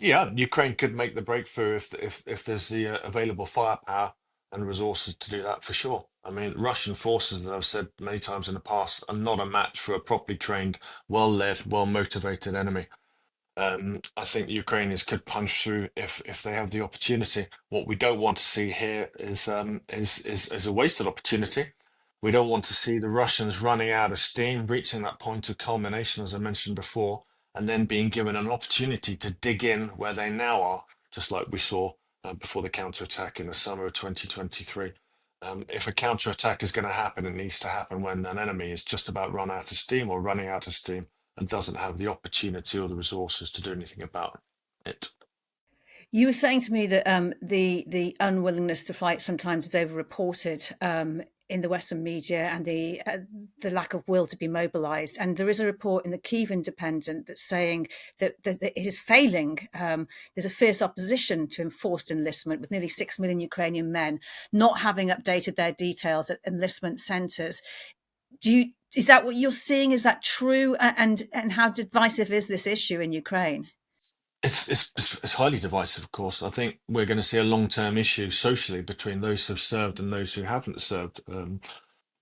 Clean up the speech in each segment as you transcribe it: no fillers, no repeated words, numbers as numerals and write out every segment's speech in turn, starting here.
Yeah, Ukraine could make the breakthrough if there's the available firepower and resources to do that for sure. I mean, Russian forces, as I've said many times in the past, are not a match for a properly trained, well-led, well-motivated enemy. I think the Ukrainians could punch through if they have the opportunity. What we don't want to see here is a wasted opportunity. We don't want to see the Russians running out of steam, reaching that point of culmination, as I mentioned before, and then being given an opportunity to dig in where they now are, just like we saw before the counterattack in the summer of 2023. If a counterattack is going to happen, it needs to happen when an enemy is just about run out of steam or running out of steam and doesn't have the opportunity or the resources to do anything about it. You were saying to me that the unwillingness to fight sometimes is overreported in the Western media, and the lack of will to be mobilised. And there is a report in the Kiev Independent that's saying that it is failing. There's a fierce opposition to enforced enlistment, with nearly 6 million Ukrainian men not having updated their details at enlistment centres. Is that what you're seeing? Is that true? And how divisive is this issue in Ukraine? It's highly divisive, of course. I think we're going to see a long-term issue socially between those who've served and those who haven't served.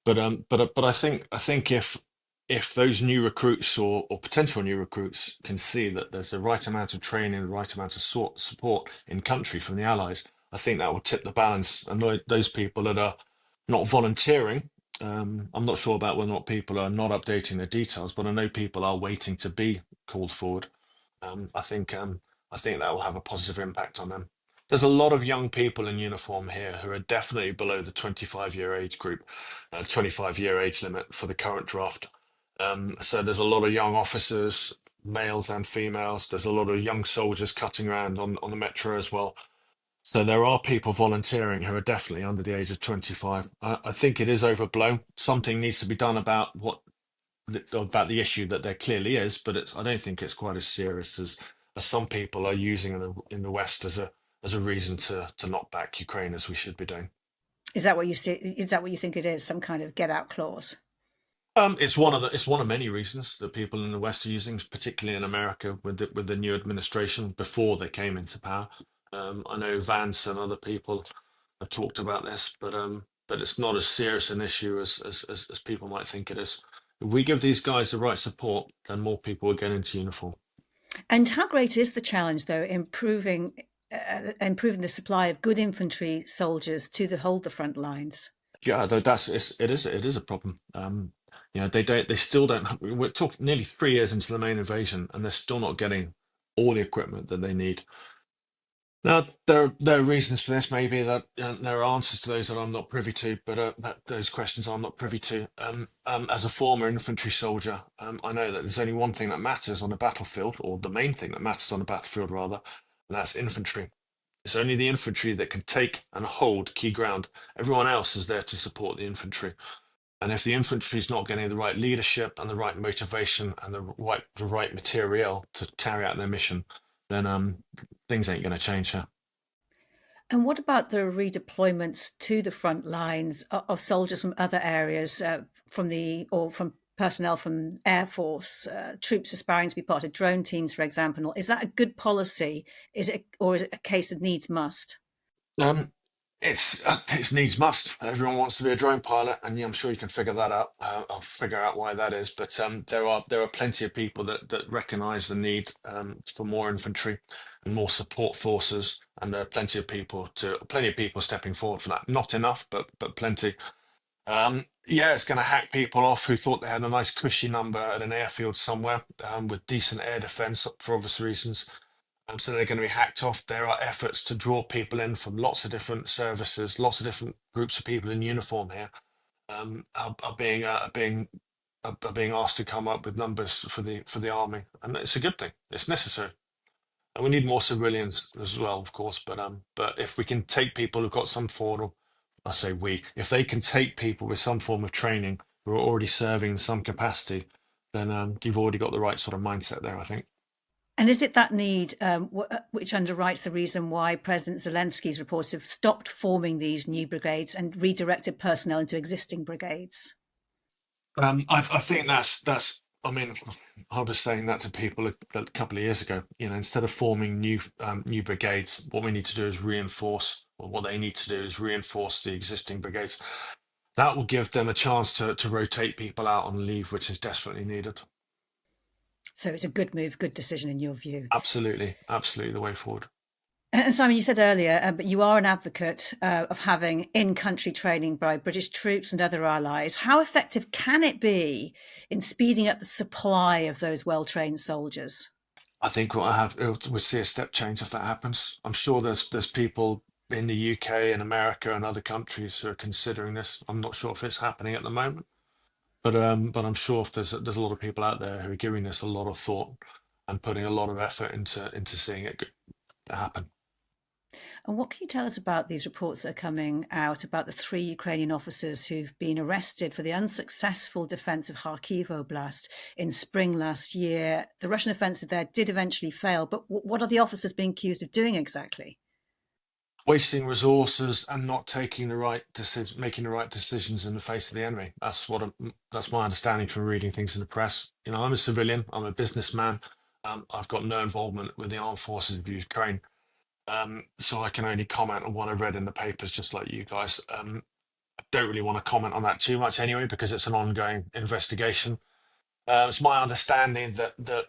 But I think if those new recruits or potential new recruits can see that there's the right amount of training, the right amount of support in country from the allies, I think that will tip the balance. And those people that are not volunteering, I'm not sure about whether or not people are not updating their details, but I know people are waiting to be called forward. Um, I think um, I think that will have a positive impact on them. There's a lot of young people in uniform here who are definitely below the 25-year age group, 25-year age limit for the current draft. So there's a lot of young officers, males and females. There's a lot of young soldiers cutting around on the metro as well. So there are people volunteering who are definitely under the age of 25. I think it is overblown. Something needs to be done about the issue that there clearly is, but I don't think it's quite as serious as some people are using in the West as a reason to knock back Ukraine as we should be doing. Is that what you see? Is that what you think it is? Some kind of get out clause? It's one of many reasons that people in the West are using, particularly in America with the new administration before they came into power. I know Vance and other people have talked about this, but it's not as serious an issue as people might think it is. If we give these guys the right support, then more people will get into uniform. And how great is the challenge, though, improving the supply of good infantry soldiers to hold the front lines? Yeah, though it is a problem. They still don't. We're talking nearly 3 years into the main invasion, and they're still not getting all the equipment that they need. Now, there are reasons for this. Maybe that there are answers to those that I'm not privy to, but those questions I'm not privy to. As a former infantry soldier, I know that there's only one thing that matters on the battlefield, or the main thing that matters on the battlefield, rather, and that's infantry. It's only the infantry that can take and hold key ground. Everyone else is there to support the infantry. And if the infantry is not getting the right leadership and the right motivation and the right material to carry out their mission, then things ain't going to change here. And what about the redeployments to the front lines of soldiers from other areas, from personnel from Air Force, troops aspiring to be part of drone teams, for example? Is that a good policy? Or is it a case of needs must? Um, it's needs must. Everyone wants to be a drone pilot, and yeah, I'm sure you can figure that out. I'll figure out why that is. But there are plenty of people that recognise the need for more infantry and more support forces, and there are plenty of people stepping forward for that. Not enough, but plenty. Yeah, it's going to hack people off who thought they had a nice cushy number at an airfield somewhere with decent air defence for obvious reasons. So they're going to be hacked off. There are efforts to draw people in from lots of different services, lots of different groups of people in uniform here are being asked to come up with numbers for the army, and it's a good thing. It's necessary, and we need more civilians as well, of course. But if we can take people who've got some form of, I say we, if they can take people with some form of training who are already serving in some capacity, then you've already got the right sort of mindset there, I think. And is it that need which underwrites the reason why President Zelensky's reports have stopped forming these new brigades and redirected personnel into existing brigades? I think that's I mean, I was saying that to people a couple of years ago. You know, instead of forming new brigades, what we need to do is reinforce, or what they need to do is reinforce the existing brigades. That will give them a chance to rotate people out on leave, which is desperately needed. So it's a good move, good decision in your view. Absolutely, absolutely the way forward. And Simon, you said earlier, but you are an advocate of having in-country training by British troops and other allies. How effective can it be in speeding up the supply of those well-trained soldiers? I think we'll see a step change if that happens. I'm sure there's people in the UK and America and other countries who are considering this. I'm not sure if it's happening at the moment, but I'm sure if there's a lot of people out there who are giving this a lot of thought and putting a lot of effort into seeing it happen. And what can you tell us about these reports that are coming out about the three Ukrainian officers who've been arrested for the unsuccessful defense of Kharkiv Oblast in spring last year? The Russian offensive there did eventually fail, but what are the officers being accused of doing exactly? Wasting resources and not taking the right decision, making the right decisions in the face of the enemy. That's my understanding from reading things in the press. You know, I'm a civilian, I'm a businessman. I've got no involvement with the armed forces of Ukraine. So I can only comment on what I read in the papers, just like you guys. I don't really want to comment on that too much anyway, because it's an ongoing investigation. It's my understanding that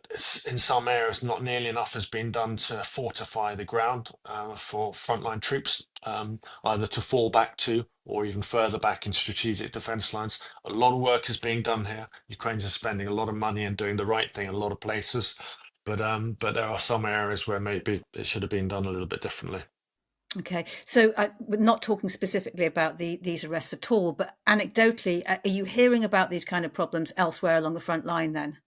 in some areas not nearly enough has been done to fortify the ground for frontline troops, either to fall back to or even further back in strategic defence lines. A lot of work is being done here. Ukrainians are spending a lot of money and doing the right thing in a lot of places, but there are some areas where maybe it should have been done a little bit differently. Okay, so we're not talking specifically about these arrests at all, but anecdotally, are you hearing about these kind of problems elsewhere along the front line then?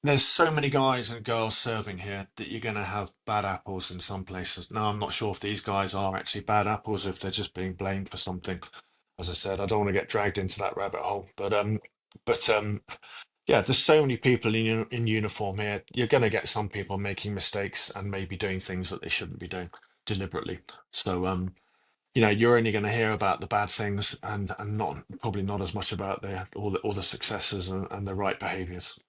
There's so many guys and girls serving here that you're going to have bad apples in some places. Now, I'm not sure if these guys are actually bad apples, or if they're just being blamed for something. As I said, I don't want to get dragged into that rabbit hole. But yeah, there's so many people in uniform here. You're going to get some people making mistakes and maybe doing things that they shouldn't be doing deliberately. So you know, you're only going to hear about the bad things and not probably not as much about all the successes and the right behaviours.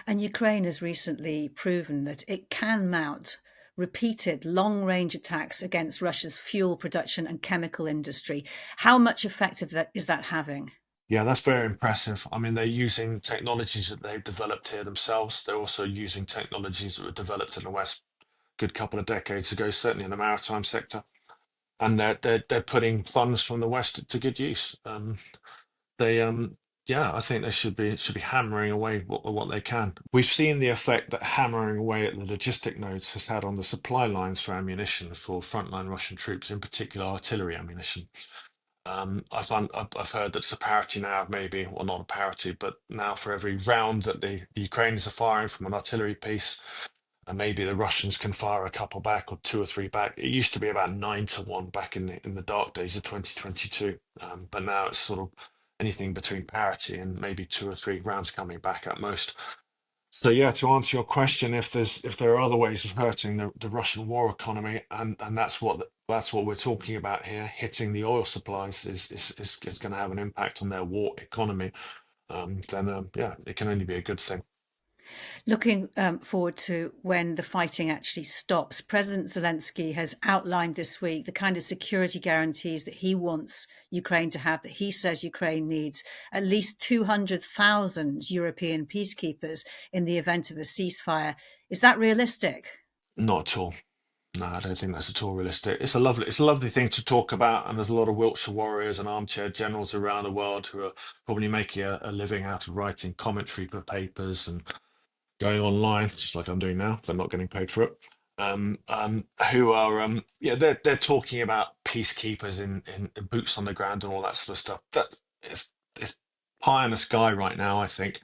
And Ukraine has recently proven that it can mount repeated long range attacks against Russia's fuel production and chemical industry. How much effect is that having? Yeah, that's very impressive. I mean, they're using technologies that they've developed here themselves. They're also using technologies that were developed in the West a good couple of decades ago, certainly in the maritime sector. And they're putting funds from the West to good use. They yeah, I think they should be hammering away what they can. We've seen the effect that hammering away at the logistic nodes has had on the supply lines for ammunition for frontline Russian troops, in particular artillery ammunition. I've heard that it's a parity now, maybe, well, not a parity, but now for every round that the Ukrainians are firing from an artillery piece, and maybe the Russians can fire a couple back or two or three back. It used to be about 9-1 back in the dark days of 2022, but now it's sort of anything between parity and maybe two or three rounds coming back at most. So yeah, to answer your question, if there are other ways of hurting the Russian war economy, and that's what we're talking about here, hitting the oil supplies is going to have an impact on their war economy, then yeah, it can only be a good thing. Looking forward to when the fighting actually stops, President Zelensky has outlined this week the kind of security guarantees that he wants Ukraine to have, that he says Ukraine needs at least 200,000 European peacekeepers in the event of a ceasefire. Is that realistic? Not at all. No, I don't think that's at all realistic. It's a lovely thing to talk about, and there's a lot of Wiltshire warriors and armchair generals around the world who are probably making a living out of writing commentary for papers and going online, just like I'm doing now, but not getting paid for it. Who are yeah, they're talking about peacekeepers in boots on the ground and all that sort of stuff. That is pie in the sky right now, I think.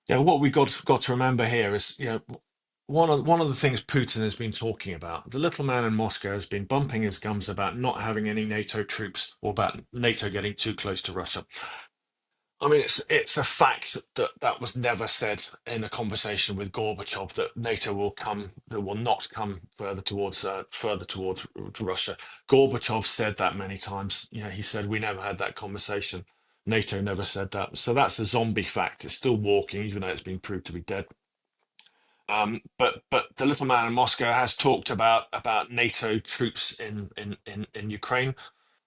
Yeah, what we got to remember here is, you know, one of the things Putin has been talking about. The little man in Moscow has been bumping his gums about not having any NATO troops or about NATO getting too close to Russia. I mean, it's a fact that that was never said in a conversation with Gorbachev, that NATO will not come further towards Russia. Gorbachev said that many times. You know, he said we never had that conversation. NATO never said that. So that's a zombie fact. It's still walking, even though it's been proved to be dead. But the little man in Moscow has talked about NATO troops in Ukraine,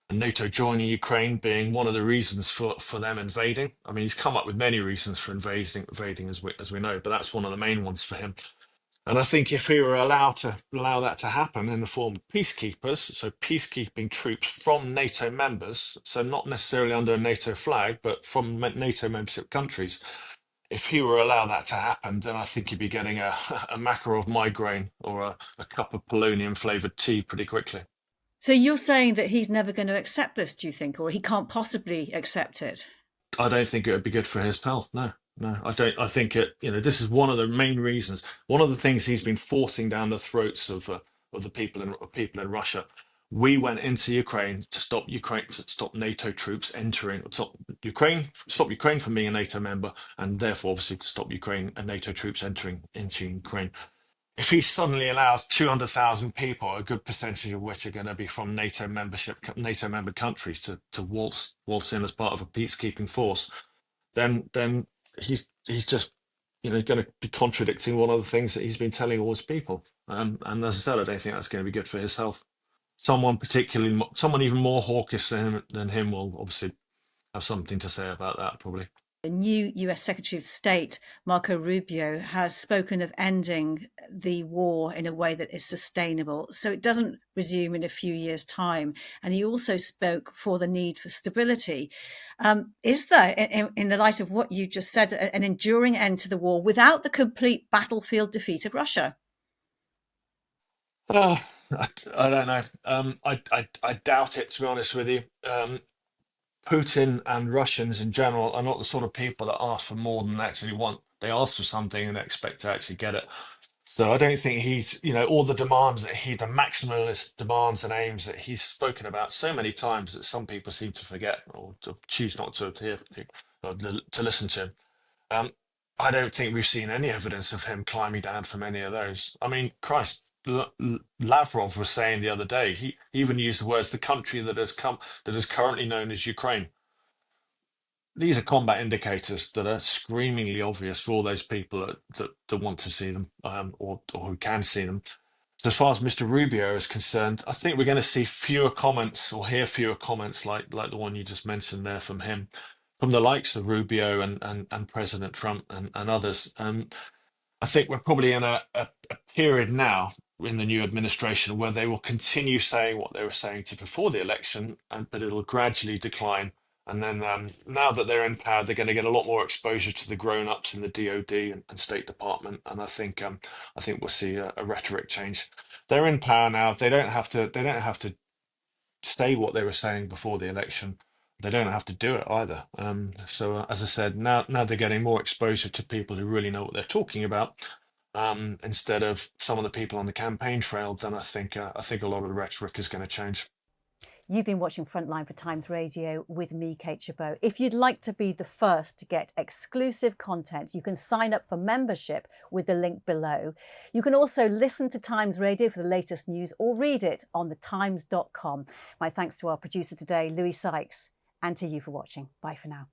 and NATO joining Ukraine being one of the reasons for them invading. I mean, he's come up with many reasons for invading as we know, but that's one of the main ones for him. And I think if he were allowed to allow that to happen in the form of peacekeepers, so peacekeeping troops from NATO members, so not necessarily under a NATO flag, but from NATO membership countries, if he were allowed that to happen, then I think he'd be getting a Makarov migraine or a cup of polonium flavored tea pretty quickly. So you're saying that he's never going to accept this, do you think, or he can't possibly accept it? I don't think it would be good for his health. No, no, I don't. I think it. This is one of the main reasons. One of the things he's been forcing down the throats of the people in Russia. We went into Ukraine to stop NATO troops entering, stop Ukraine from being a NATO member, and therefore obviously to stop Ukraine and NATO troops entering into Ukraine. If he suddenly allows 200,000 people, a good percentage of which are going to be from NATO member countries, to waltz in as part of a peacekeeping force, then he's just going to be contradicting one of the things that he's been telling all his people. And as I said, I don't think that's going to be good for his health. Someone even more hawkish than him will obviously have something to say about that, probably. The new US Secretary of State, Marco Rubio, has spoken of ending the war in a way that is sustainable, so it doesn't resume in a few years' time. And he also spoke for the need for stability. Is there, in the light of what you just said, an enduring end to the war without the complete battlefield defeat of Russia? Uh, I don't know. I doubt it, to be honest with you. Putin and Russians in general are not the sort of people that ask for more than they actually want. They ask for something and they expect to actually get it. So I don't think all the demands the maximalist demands and aims that he's spoken about so many times that some people seem to forget or to choose not to adhere to or to listen to. Um, I don't think we've seen any evidence of him climbing down from any of those. I mean, Christ, Lavrov was saying the other day, he even used the words, the country that is currently known as Ukraine. These are combat indicators that are screamingly obvious for all those people that want to see them, or who can see them. So as far as Mr. Rubio is concerned, I think we're going to see fewer comments or hear fewer comments like the one you just mentioned there from him, from the likes of Rubio and President Trump and others. I think we're probably in a period now in the new administration where they will continue saying what they were saying to before the election, but it'll gradually decline. And then now that they're in power, they're going to get a lot more exposure to the grown-ups in the DoD and State Department, and I think we'll see a rhetoric change. They're in power now. They don't have to. They don't have to say what they were saying before the election. They don't have to do it either. So as I said, now they're getting more exposure to people who really know what they're talking about, instead of some of the people on the campaign trail. Then I think a lot of the rhetoric is going to change. You've been watching Frontline for Times Radio with me, Kate Chabot. If you'd like to be the first to get exclusive content, you can sign up for membership with the link below. You can also listen to Times Radio for the latest news or read it on thetimes.com. My thanks to our producer today, Louis Sykes, and to you for watching. Bye for now.